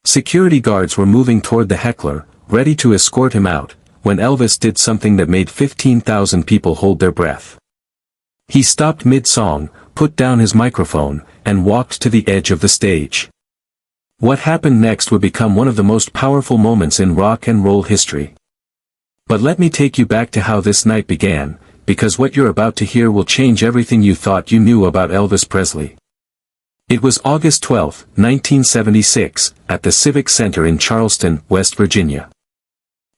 Security guards were moving toward the heckler, ready to escort him out, when Elvis did something that made 15,000 people hold their breath. He stopped mid-song, put down his microphone, and walked to the edge of the stage. What happened next would become one of the most powerful moments in rock and roll history. But let me take you back to how this night began, because what you're about to hear will change everything you thought you knew about Elvis Presley. It was August 12, 1976, at the Civic Center in Charleston, West Virginia.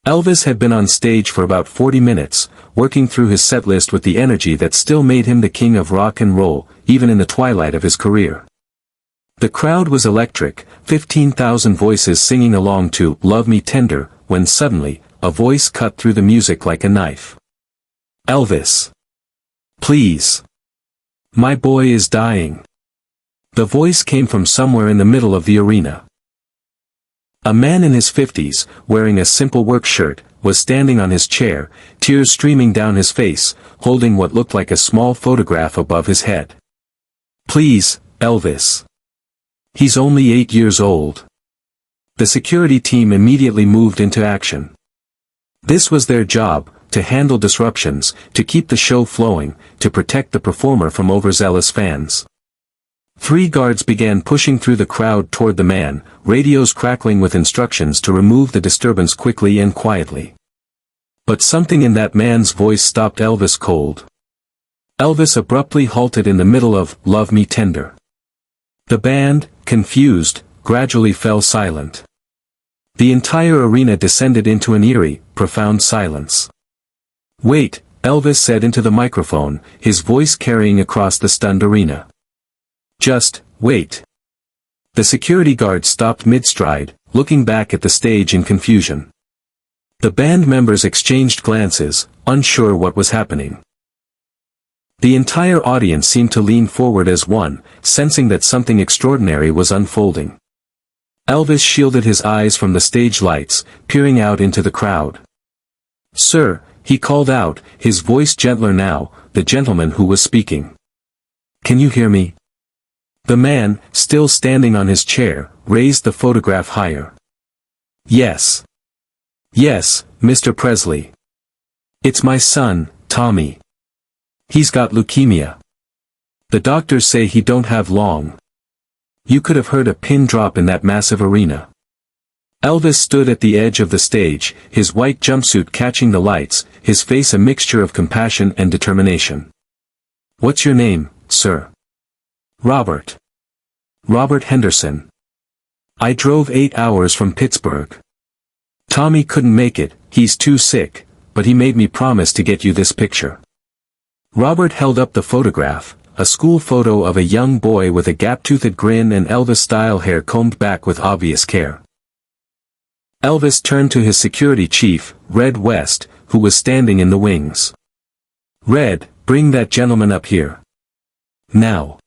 Elvis had been on stage for about 40 minutes, working through his setlist with the energy that still made him the king of rock and roll, even in the twilight of his career. The crowd was electric, 15,000 voices singing along to "Love Me Tender," when suddenly, a voice cut through the music like a knife. "Elvis! Please! My boy is dying." The voice came from somewhere in the middle of the arena. A man in his 50s, wearing a simple work shirt, was standing on his chair, tears streaming down his face, holding what looked like a small photograph above his head. "Please, Elvis. He's only 8 years old." The security team immediately moved into action. This was their job, to handle disruptions, to keep the show flowing, to protect the performer from overzealous fans. 3 guards began pushing through the crowd toward the man, radios crackling with instructions to remove the disturbance quickly and quietly. But something in that man's voice stopped Elvis cold. Elvis abruptly halted in the middle of "Love Me Tender." The band, confused, gradually fell silent. The entire arena descended into an eerie, profound silence. "Wait," Elvis said into the microphone, his voice carrying across the stunned arena. "Just, wait." The security guard stopped mid-stride, looking back at the stage in confusion. The band members exchanged glances, unsure what was happening. The entire audience seemed to lean forward as one, sensing that something extraordinary was unfolding. Elvis shielded his eyes from the stage lights, peering out into the crowd. "Sir," he called out, his voice gentler now, the gentleman who was speaking. "Can you hear me?" The man, still standing on his chair, raised the photograph higher. "Yes. Yes, Mr. Presley. It's my son, Tommy. He's got leukemia. The doctors say he don't have long." You could have heard a pin drop in that massive arena. Elvis stood at the edge of the stage, his white jumpsuit catching the lights, his face a mixture of compassion and determination. "What's your name, sir?" "Robert. Robert Henderson. I drove 8 hours from Pittsburgh. Tommy couldn't make it, he's too sick, but he made me promise to get you this picture." Robert held up the photograph, a school photo of a young boy with a gap-toothed grin and Elvis-style hair combed back with obvious care. Elvis turned to his security chief, Red West, who was standing in the wings. "Red, bring that gentleman up here. Now."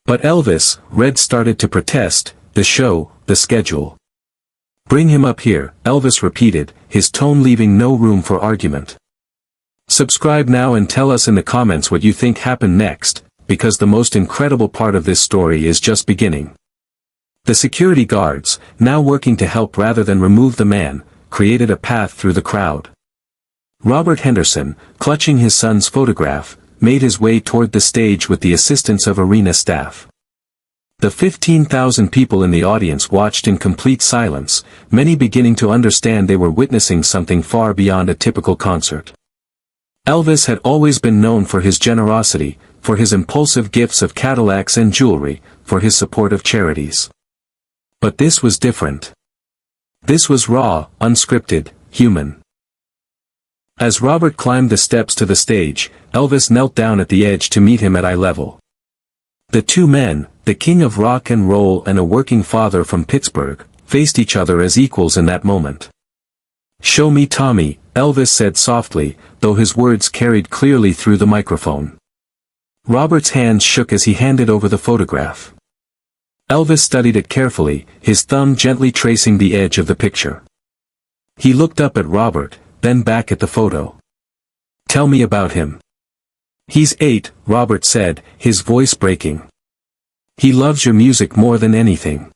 "But Elvis," Red started to protest, "the show, the schedule." "Bring him up here," Elvis repeated, his tone leaving no room for argument. Subscribe now and tell us in the comments what you think happened next, because the most incredible part of this story is just beginning. The security guards, now working to help rather than remove the man, created a path through the crowd. Robert Henderson, clutching his son's photograph, made his way toward the stage with the assistance of arena staff. The 15,000 people in the audience watched in complete silence, many beginning to understand they were witnessing something far beyond a typical concert. Elvis had always been known for his generosity, for his impulsive gifts of Cadillacs and jewelry, for his support of charities. But this was different. This was raw, unscripted, human. As Robert climbed the steps to the stage, Elvis knelt down at the edge to meet him at eye level. The two men, the king of rock and roll and a working father from Pittsburgh, faced each other as equals in that moment. "Show me Tommy," Elvis said softly, though his words carried clearly through the microphone. Robert's hands shook as he handed over the photograph. Elvis studied it carefully, his thumb gently tracing the edge of the picture. He looked up at Robert, then back at the photo. "Tell me about him." "He's 8, Robert said, his voice breaking. "He loves your music more than anything."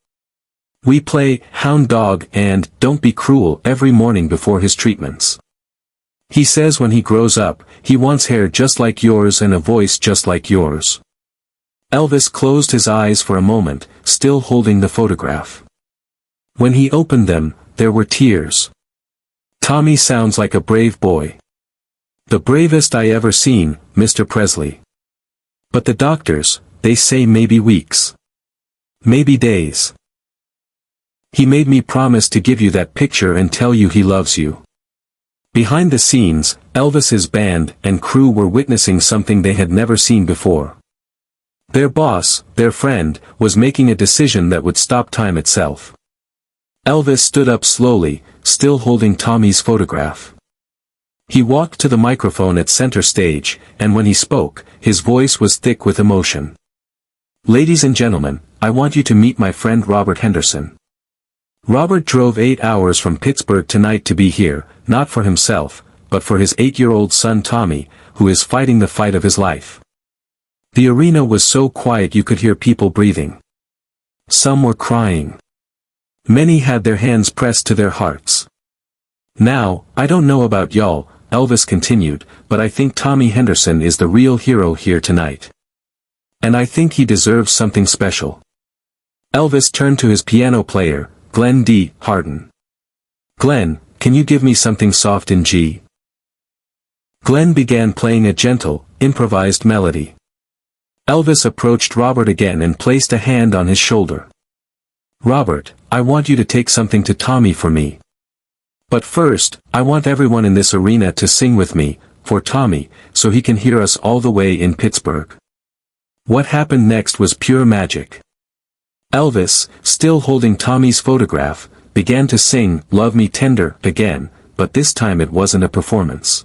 We play Hound Dog and Don't Be Cruel every morning before his treatments. He says when he grows up, he wants hair just like yours and a voice just like yours. Elvis closed his eyes for a moment, still holding the photograph. When he opened them, there were tears. Tommy sounds like a brave boy. The bravest I ever seen, Mr. Presley. But the doctors, they say maybe weeks. Maybe days. He made me promise to give you that picture and tell you he loves you. Behind the scenes, Elvis's band and crew were witnessing something they had never seen before. Their boss, their friend, was making a decision that would stop time itself. Elvis stood up slowly, still holding Tommy's photograph. He walked to the microphone at center stage, and when he spoke, his voice was thick with emotion. Ladies and gentlemen, I want you to meet my friend Robert Henderson. Robert drove 8 hours from Pittsburgh tonight to be here, not for himself, but for his 8-year-old son Tommy, who is fighting the fight of his life. The arena was so quiet you could hear people breathing. Some were crying. Many had their hands pressed to their hearts. Now, I don't know about y'all, Elvis continued, but I think Tommy Henderson is the real hero here tonight. And I think he deserves something special. Elvis turned to his piano player, Glenn D. Harden. Glenn, can you give me something soft in G? Glenn began playing a gentle, improvised melody. Elvis approached Robert again and placed a hand on his shoulder. Robert, I want you to take something to Tommy for me. But first, I want everyone in this arena to sing with me, for Tommy, so he can hear us all the way in Pittsburgh. What happened next was pure magic. Elvis, still holding Tommy's photograph, began to sing Love Me Tender again, but this time it wasn't a performance.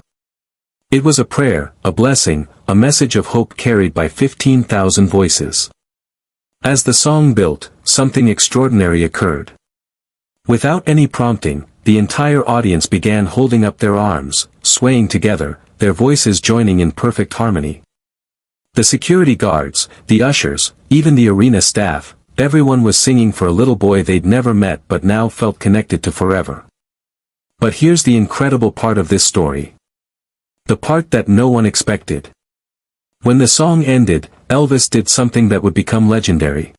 It was a prayer, a blessing, a message of hope carried by 15,000 voices. As the song built, something extraordinary occurred. Without any prompting, the entire audience began holding up their arms, swaying together, their voices joining in perfect harmony. The security guards, the ushers, even the arena staff, everyone was singing for a little boy they'd never met but now felt connected to forever. But here's the incredible part of this story. The part that no one expected. When the song ended, Elvis did something that would become legendary.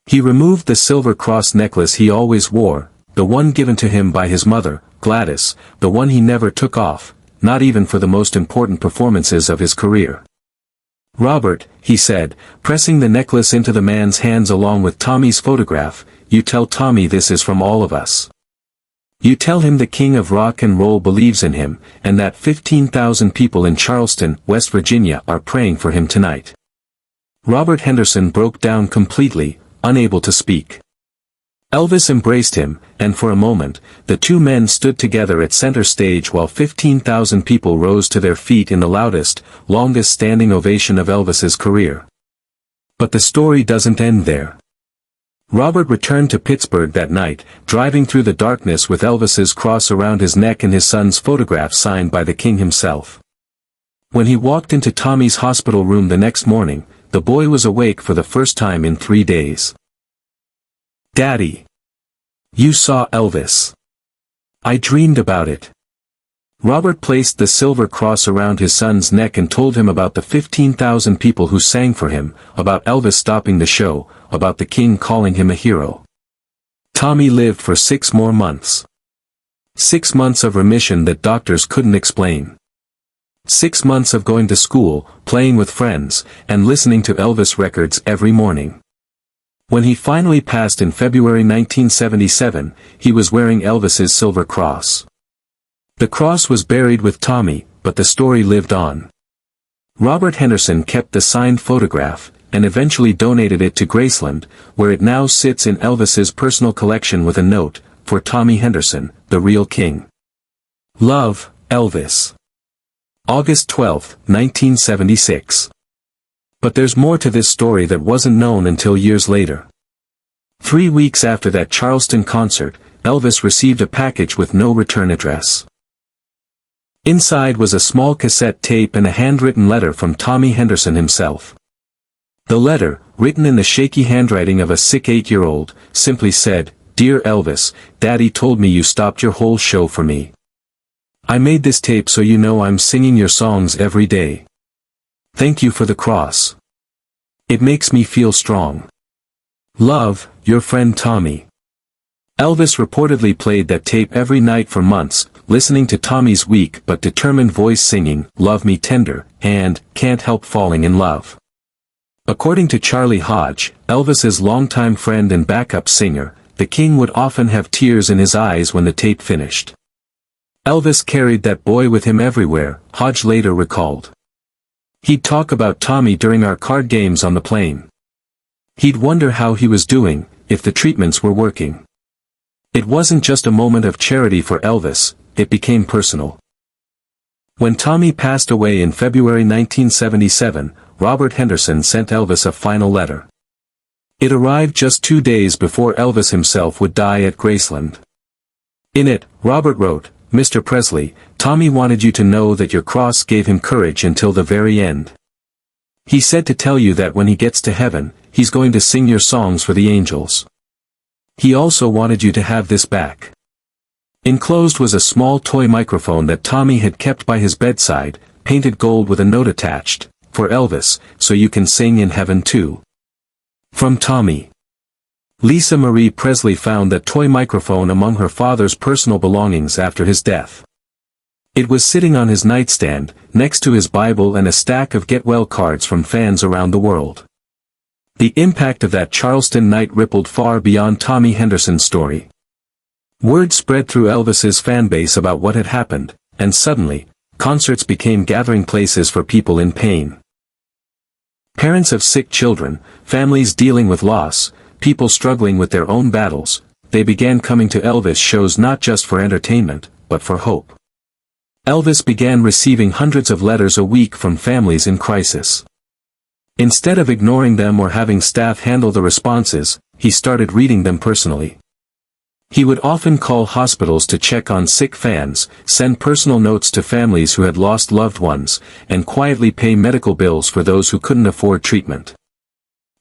He removed the silver cross necklace he always wore, the one given to him by his mother, Gladys, the one he never took off, not even for the most important performances of his career. Robert, he said, pressing the necklace into the man's hands along with Tommy's photograph, you tell Tommy this is from all of us. You tell him the king of rock and roll believes in him, and that 15,000 people in Charleston, West Virginia are praying for him tonight. Robert Henderson broke down completely, unable to speak. Elvis embraced him, and for a moment, the two men stood together at center stage while 15,000 people rose to their feet in the loudest, longest standing ovation of Elvis's career. But the story doesn't end there. Robert returned to Pittsburgh that night, driving through the darkness with Elvis's cross around his neck and his son's photograph signed by the king himself. When he walked into Tommy's hospital room the next morning, the boy was awake for the first time in 3 days. Daddy. You saw Elvis. I dreamed about it. Robert placed the silver cross around his son's neck and told him about the 15,000 people who sang for him, about Elvis stopping the show, about the king calling him a hero. Tommy lived for 6 more months. 6 months of remission that doctors couldn't explain. 6 months of going to school, playing with friends, and listening to Elvis records every morning. When he finally passed in February 1977, he was wearing Elvis's silver cross. The cross was buried with Tommy, but the story lived on. Robert Henderson kept the signed photograph, and eventually donated it to Graceland, where it now sits in Elvis's personal collection with a note, for Tommy Henderson, the real king. Love, Elvis. August 12, 1976. But there's more to this story that wasn't known until years later. 3 weeks after that Charleston concert, Elvis received a package with no return address. Inside was a small cassette tape and a handwritten letter from Tommy Henderson himself. The letter, written in the shaky handwriting of a sick 8-year-old, simply said, "Dear Elvis, Daddy told me you stopped your whole show for me. I made this tape so you know I'm singing your songs every day. Thank you for the cross. It makes me feel strong. Love, your friend Tommy." Elvis reportedly played that tape every night for months, listening to Tommy's weak but determined voice singing, "Love Me Tender," and "Can't Help Falling in Love." According to Charlie Hodge, Elvis's longtime friend and backup singer, the King would often have tears in his eyes when the tape finished. "Elvis carried that boy with him everywhere," Hodge later recalled. "He'd talk about Tommy during our card games on the plane. He'd wonder how he was doing, if the treatments were working." It wasn't just a moment of charity for Elvis, it became personal. When Tommy passed away in February 1977, Robert Henderson sent Elvis a final letter. It arrived just 2 days before Elvis himself would die at Graceland. In it, Robert wrote, "Mr. Presley, Tommy wanted you to know that your cross gave him courage until the very end. He said to tell you that when he gets to heaven, he's going to sing your songs for the angels. He also wanted you to have this back." Enclosed was a small toy microphone that Tommy had kept by his bedside, painted gold with a note attached, "For Elvis, so you can sing in heaven too. From Tommy." Lisa Marie Presley found that toy microphone among her father's personal belongings after his death. It was sitting on his nightstand, next to his Bible and a stack of get-well cards from fans around the world. The impact of that Charleston night rippled far beyond Tommy Henderson's story. Word spread through Elvis's fanbase about what had happened, and suddenly, concerts became gathering places for people in pain. Parents of sick children, families dealing with loss, people struggling with their own battles, they began coming to Elvis shows not just for entertainment, but for hope. Elvis began receiving hundreds of letters a week from families in crisis. Instead of ignoring them or having staff handle the responses, he started reading them personally. He would often call hospitals to check on sick fans, send personal notes to families who had lost loved ones, and quietly pay medical bills for those who couldn't afford treatment.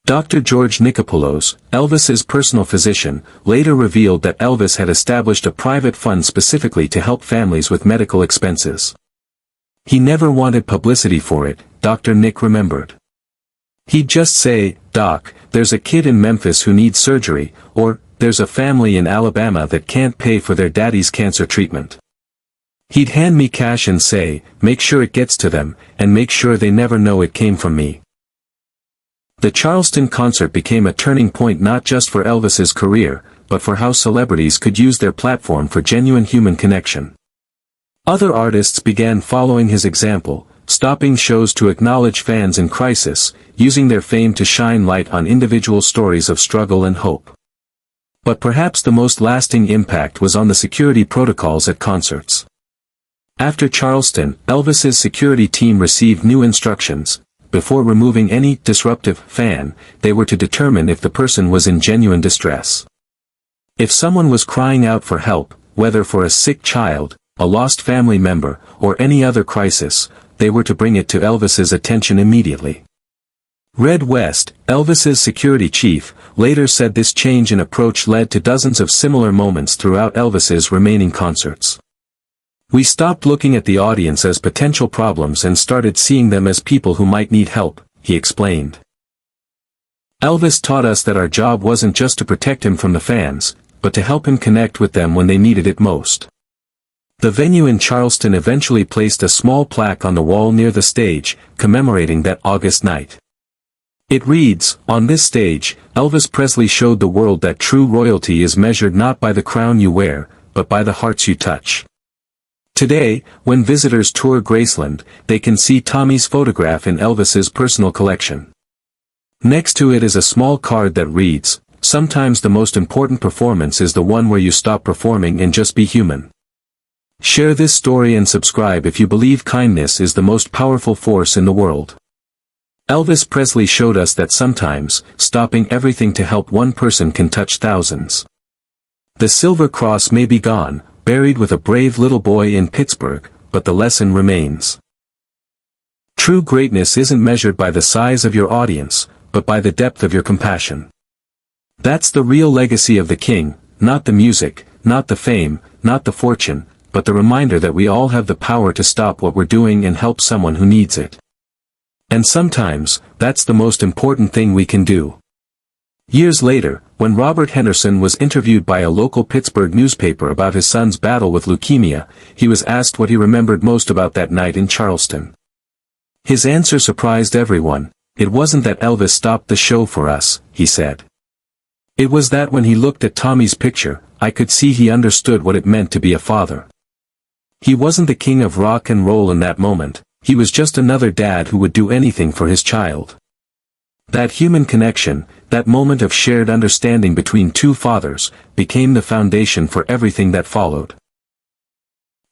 Dr. George Nikopoulos, Elvis's personal physician, later revealed that Elvis had established a private fund specifically to help families with medical expenses. He never wanted publicity for it, Dr. Nick remembered. He'd just say, "Doc, there's a kid in Memphis who needs surgery," or, "There's a family in Alabama that can't pay for their daddy's cancer treatment." He'd hand me cash and say, "Make sure it gets to them, and make sure they never know it came from me." The Charleston concert became a turning point not just for Elvis's career, but for how celebrities could use their platform for genuine human connection. Other artists began following his example, stopping shows to acknowledge fans in crisis, using their fame to shine light on individual stories of struggle and hope. But perhaps the most lasting impact was on the security protocols at concerts. After Charleston, Elvis's security team received new instructions. Before removing any disruptive fan, they were to determine if the person was in genuine distress. If someone was crying out for help, whether for a sick child, a lost family member, or any other crisis, they were to bring it to Elvis's attention immediately. Red West, Elvis's security chief, later said this change in approach led to dozens of similar moments throughout Elvis's remaining concerts. "We stopped looking at the audience as potential problems and started seeing them as people who might need help," he explained. Elvis taught us that our job wasn't just to protect him from the fans, but to help him connect with them when they needed it most. The venue in Charleston eventually placed a small plaque on the wall near the stage, commemorating that August night. It reads, "On this stage, Elvis Presley showed the world that true royalty is measured not by the crown you wear, but by the hearts you touch." Today, when visitors tour Graceland, they can see Tommy's photograph in Elvis's personal collection. Next to it is a small card that reads, "Sometimes the most important performance is the one where you stop performing and just be human." Share this story and subscribe if you believe kindness is the most powerful force in the world. Elvis Presley showed us that sometimes, stopping everything to help one person can touch thousands. The silver cross may be gone, buried with a brave little boy in Pittsburgh, but the lesson remains. True greatness isn't measured by the size of your audience, but by the depth of your compassion. That's the real legacy of the king, not the music, not the fame, not the fortune, but the reminder that we all have the power to stop what we're doing and help someone who needs it. And sometimes, that's the most important thing we can do. Years later, when Robert Henderson was interviewed by a local Pittsburgh newspaper about his son's battle with leukemia, he was asked what he remembered most about that night in Charleston. His answer surprised everyone. "It wasn't that Elvis stopped the show for us," he said. "It was that when he looked at Tommy's picture, I could see he understood what it meant to be a father. He wasn't the king of rock and roll in that moment, he was just another dad who would do anything for his child." That human connection, that moment of shared understanding between two fathers, became the foundation for everything that followed.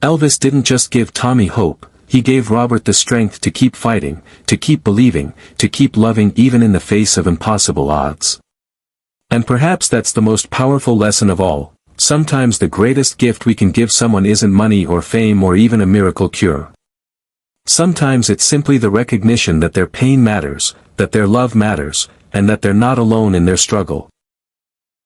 Elvis didn't just give Tommy hope, he gave Robert the strength to keep fighting, to keep believing, to keep loving even in the face of impossible odds. And perhaps that's the most powerful lesson of all. Sometimes the greatest gift we can give someone isn't money or fame or even a miracle cure. Sometimes it's simply the recognition that their pain matters, that their love matters, and that they're not alone in their struggle.